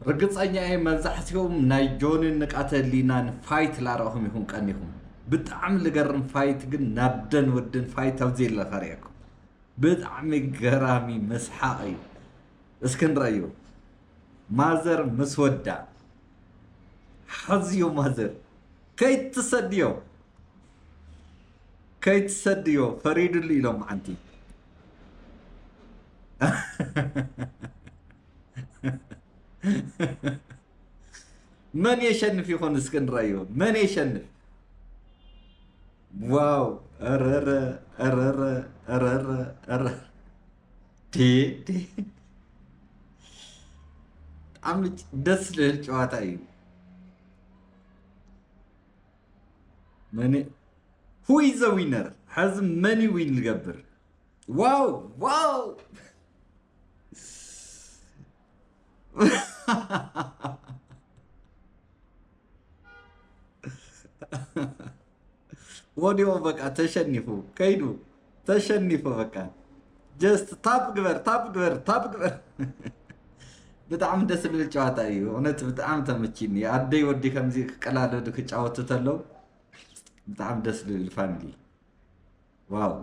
ርግፀኛ እየ መብዛሕትኦም ናይ ጆንን ንቃተሊናን ፋይት ላረኹም ይኹን ቀኒኹም ብጣዕሚ ዝገርም ፋይት ግን ናደን ወድን ፋይት ኣብዚ የለ ኸሪአኩም ብጣዕሚ ገራሚ መስሓቕ እዩ እስኪ ንረአዩ ማዘር ምስ ወዳ ሓዝዮ ማዘር ከይትሰድዮ ፈሪዱሉ ኢሎም ሓንቲ من يشنف يكون اسكن رايو من يشنف واو ارر ارر ارر ارر تي عم دس للጨዋታ እዩ who is the winner has many win ልገብር واو واو ወዲያው በቃ ተሸንፉ ከይዱ ተሸንፉ በቃ ጀስት ታፕ ግበር በጣም ደስ ዝብል ጨዋታ እዩ እውነት በጣም ተመችኝ አደይ ወዲ ከምዚ ከቀላለዱ ክጫወቱ ተለው በጣም ደስ ዝብል ፋሚሊ ዋው